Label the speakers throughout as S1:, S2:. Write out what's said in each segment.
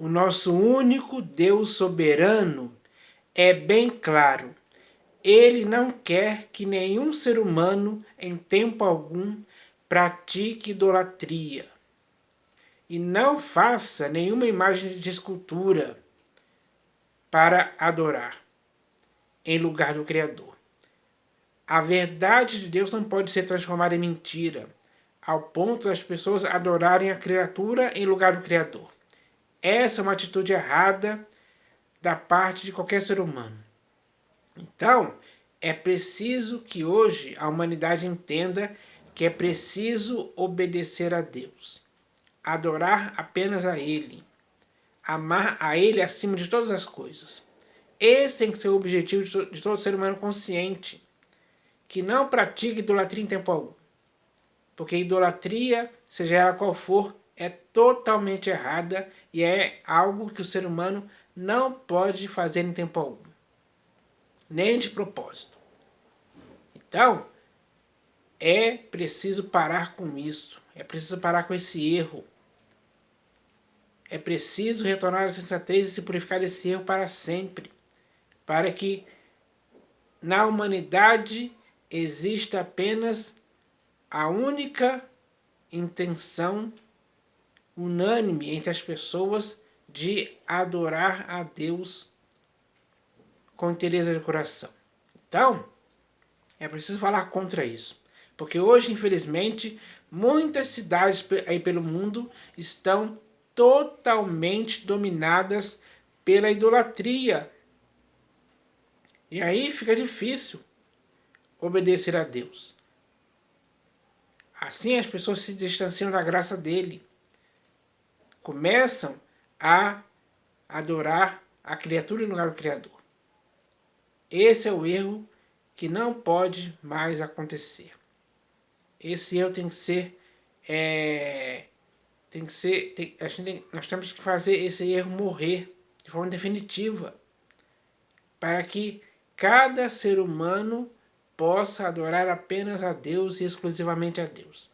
S1: o nosso único Deus soberano, é bem claro. Ele não quer que nenhum ser humano, em tempo algum, pratique idolatria. E não faça nenhuma imagem de escultura para adorar em lugar do Criador. A verdade de Deus não pode ser transformada em mentira, ao ponto das pessoas adorarem a criatura em lugar do Criador. Essa é uma atitude errada da parte de qualquer ser humano. Então, é preciso que hoje a humanidade entenda que é preciso obedecer a Deus, adorar apenas a Ele, amar a Ele acima de todas as coisas. Esse tem que ser o objetivo de todo ser humano consciente, que não pratica idolatria em tempo algum. Porque idolatria, seja ela qual for, é totalmente errada e é algo que o ser humano não pode fazer em tempo algum, nem de propósito. Então, é preciso parar com isso, é preciso parar com esse erro. É preciso retornar à sensatez e se purificar desse erro para sempre, para que na humanidade exista apenas a única intenção unânime entre as pessoas de adorar a Deus com inteireza de coração. Então, é preciso falar contra isso. Porque hoje, infelizmente, muitas cidades aí pelo mundo estão totalmente dominadas pela idolatria. E aí fica difícil obedecer a Deus. Assim as pessoas se distanciam da graça dele. Começam a adorar a criatura em lugar do Criador. Esse é o erro que não pode mais acontecer. Esse erro tem que ser... nós temos que fazer esse erro morrer de forma definitiva, para que cada ser humano possa adorar apenas a Deus e exclusivamente a Deus.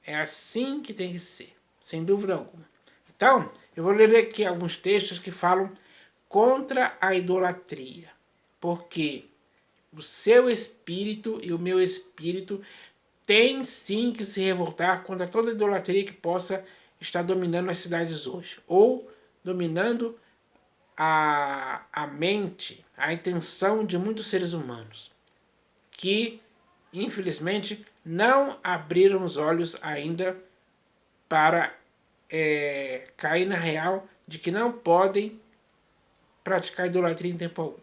S1: É assim que tem que ser, sem dúvida alguma. Então, eu vou ler aqui alguns textos que falam contra a idolatria, porque o seu espírito e o meu espírito têm sim que se revoltar contra toda idolatria que possa estar dominando as cidades hoje, ou dominando a mente, a intenção de muitos seres humanos, que infelizmente não abriram os olhos ainda para cair na real de que não podem praticar idolatria em tempo algum.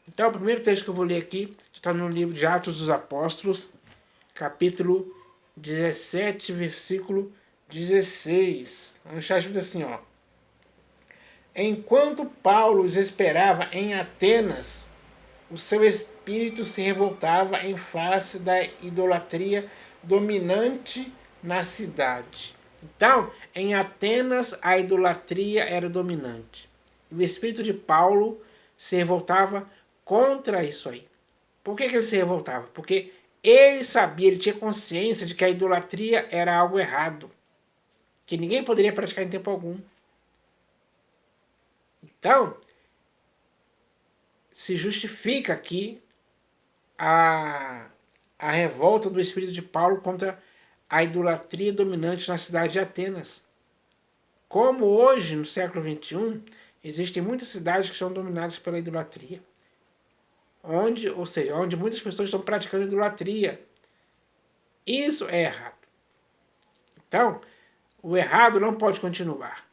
S1: Então, o primeiro texto que eu vou ler aqui está no livro de Atos dos Apóstolos, capítulo 17, versículo 16. No chat diz assim, ó. Enquanto Paulo os esperava em Atenas, o seu espírito se revoltava em face da idolatria dominante na cidade. Então, em Atenas, a idolatria era dominante. E o espírito de Paulo se revoltava contra isso aí. Por que ele se revoltava? Porque ele sabia, ele tinha consciência de que a idolatria era algo errado, que ninguém poderia praticar em tempo algum. Então, se justifica aqui a revolta do espírito de Paulo contra a idolatria dominante na cidade de Atenas. Como hoje, no século XXI, existem muitas cidades que são dominadas pela idolatria. Onde muitas pessoas estão praticando idolatria. Isso é errado. Então, o errado não pode continuar.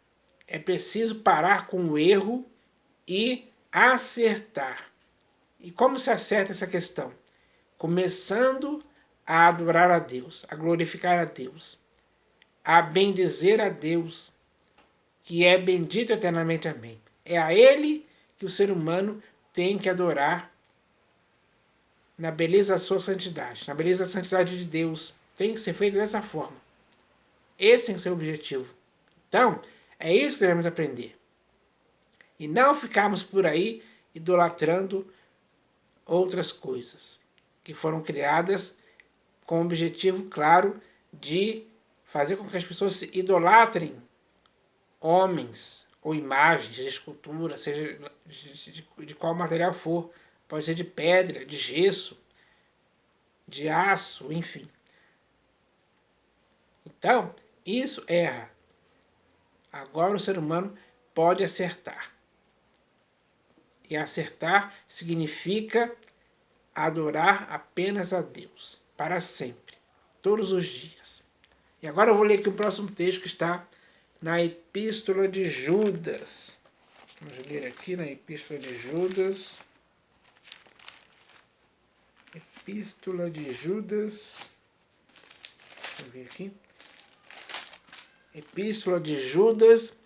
S1: É preciso parar com o erro e acertar. E como se acerta essa questão? Começando a adorar a Deus, a glorificar a Deus, a bendizer a Deus, que é bendito eternamente. Amém. É a Ele que o ser humano tem que adorar na beleza da sua santidade, na beleza da santidade de Deus. Tem que ser feito dessa forma. Esse tem que ser o objetivo. Então, é isso que devemos aprender. E não ficarmos por aí idolatrando outras coisas que foram criadas com o objetivo claro de fazer com que as pessoas se idolatrem homens ou imagens de escultura, seja de qual material for. Pode ser de pedra, de gesso, de aço, enfim. Então, isso erra. Agora o ser humano pode acertar. E acertar significa adorar apenas a Deus, para sempre, todos os dias. E agora eu vou ler aqui o próximo texto que está na Epístola de Judas. Vamos ler aqui na Epístola de Judas. Epístola de Judas. Vamos ver aqui. Epístola de Judas,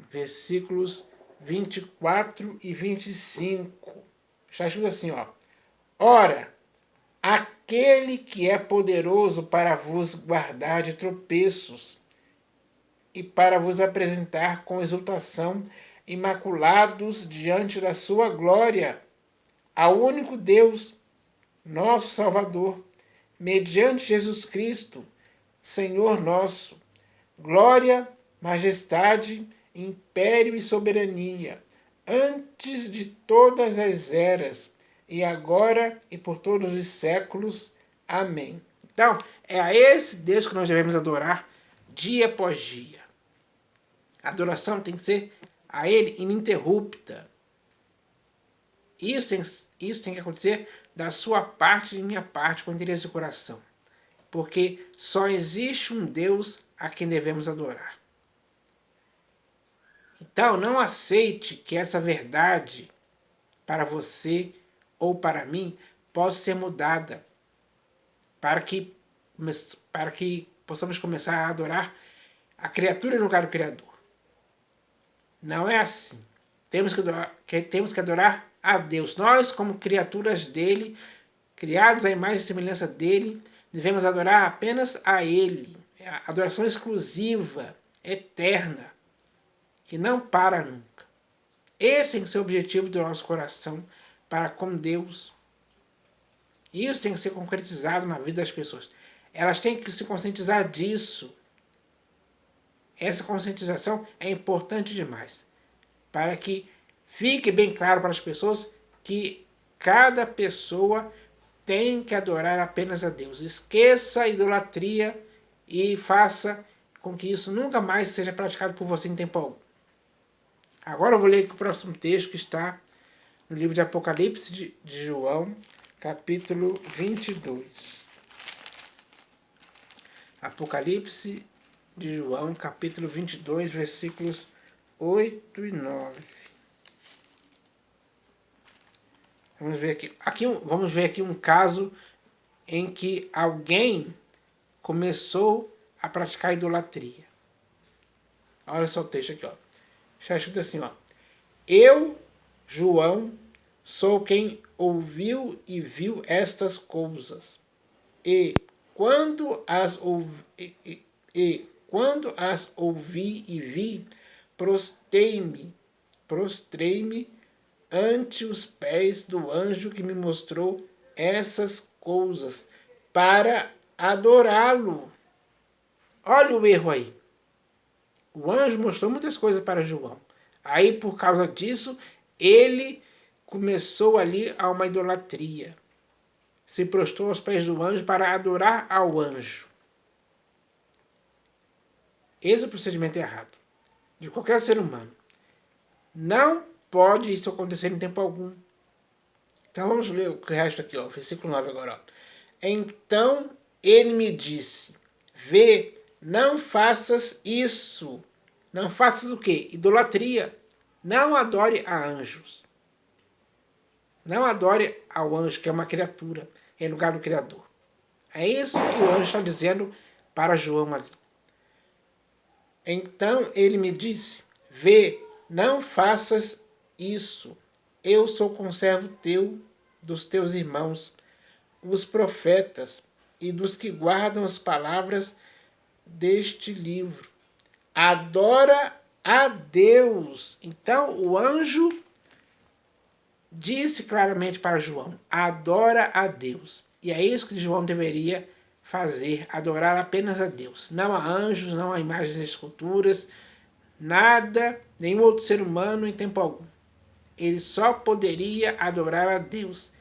S1: versículos 24 e 25. Está escrito assim, ó. Ora, aquele que é poderoso para vos guardar de tropeços e para vos apresentar com exultação imaculados diante da sua glória, ao único Deus, nosso Salvador, mediante Jesus Cristo, Senhor nosso, glória, majestade, império e soberania, antes de todas as eras, e agora e por todos os séculos. Amém. Então, é a esse Deus que nós devemos adorar dia após dia. A adoração tem que ser a Ele ininterrupta. Isso tem que acontecer da sua parte e da minha parte, com interesse de coração. Porque só existe um Deus a quem devemos adorar. Então, não aceite que essa verdade para você ou para mim possa ser mudada para que possamos começar a adorar a criatura no lugar do Criador. Não é assim. Temos que adorar a Deus. Nós, como criaturas dele, criados à imagem e semelhança dele, devemos adorar apenas a Ele. É a adoração exclusiva, eterna, que não para nunca. Esse tem que ser o objetivo do nosso coração para com Deus. Isso tem que ser concretizado na vida das pessoas. Elas têm que se conscientizar disso. Essa conscientização é importante demais, para que fique bem claro para as pessoas que cada pessoa tem que adorar apenas a Deus. Esqueça a idolatria e faça com que isso nunca mais seja praticado por você em tempo algum. Agora eu vou ler aqui o próximo texto que está no livro de Apocalipse de João, capítulo 22. Apocalipse de João, capítulo 22, versículos 8 e 9. Vamos ver aqui um caso em que alguém começou a praticar idolatria. Olha só o texto aqui, ó. Está escrito assim, ó. Eu, João, sou quem ouviu e viu estas coisas. E quando as ouvi e vi, prostrei-me ante os pés do anjo que me mostrou essas coisas, para adorá-lo. Olha o erro aí. O anjo mostrou muitas coisas para João. Aí, por causa disso, ele começou ali a uma idolatria. Se prostrou aos pés do anjo para adorar ao anjo. Esse é o procedimento errado de qualquer ser humano. Não pode isso acontecer em tempo algum. Então vamos ler o resto aqui, ó, versículo 9 agora. Ó. Então ele me disse, vê, não faças isso. Não faças o quê? Idolatria. Não adore a anjos. Não adore ao anjo, que é uma criatura, em lugar do Criador. É isso que o anjo está dizendo para João ali. Então ele me disse, vê, não faças isso. Eu sou conservo teu, dos teus irmãos, os profetas, e dos que guardam as palavras deste livro. Adora a Deus. Então o anjo disse claramente para João, adora a Deus. E é isso que João deveria fazer, adorar apenas a Deus. Não a anjos, não a imagens de esculturas, nada, nenhum outro ser humano em tempo algum. Ele só poderia adorar a Deus.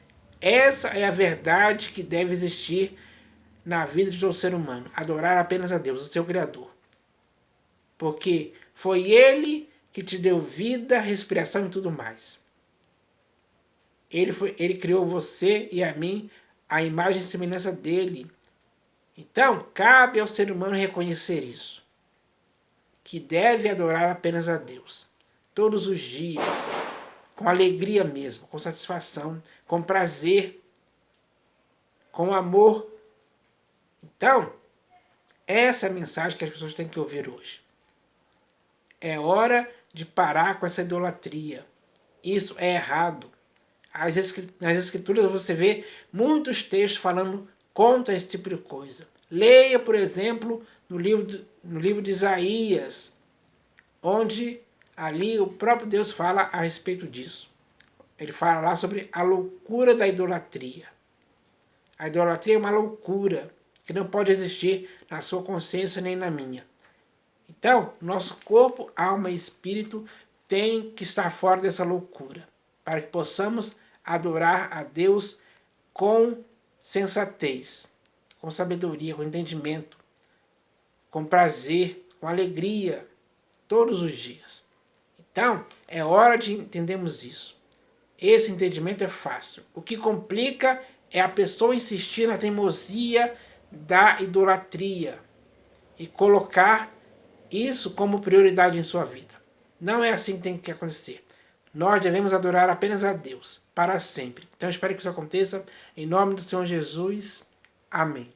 S1: Essa é a verdade que deve existir na vida de todo ser humano. Adorar apenas a Deus, o seu Criador. Porque foi Ele que te deu vida, respiração e tudo mais. Ele criou você e a mim a imagem e semelhança dele. Então, cabe ao ser humano reconhecer isso. Que deve adorar apenas a Deus. Todos os dias. Com alegria mesmo, com satisfação, com prazer, com amor. Então, essa é a mensagem que as pessoas têm que ouvir hoje. É hora de parar com essa idolatria. Isso é errado. Nas escrituras você vê muitos textos falando contra esse tipo de coisa. Leia, por exemplo, no livro de Isaías, onde ali o próprio Deus fala a respeito disso. Ele fala lá sobre a loucura da idolatria. A idolatria é uma loucura que não pode existir na sua consciência nem na minha. Então, nosso corpo, alma e espírito tem que estar fora dessa loucura, para que possamos adorar a Deus com sensatez, com sabedoria, com entendimento, com prazer, com alegria, todos os dias. Então, é hora de entendermos isso. Esse entendimento é fácil. O que complica é a pessoa insistir na teimosia da idolatria e colocar isso como prioridade em sua vida. Não é assim que tem que acontecer. Nós devemos adorar apenas a Deus, para sempre. Então eu espero que isso aconteça. Em nome do Senhor Jesus. Amém.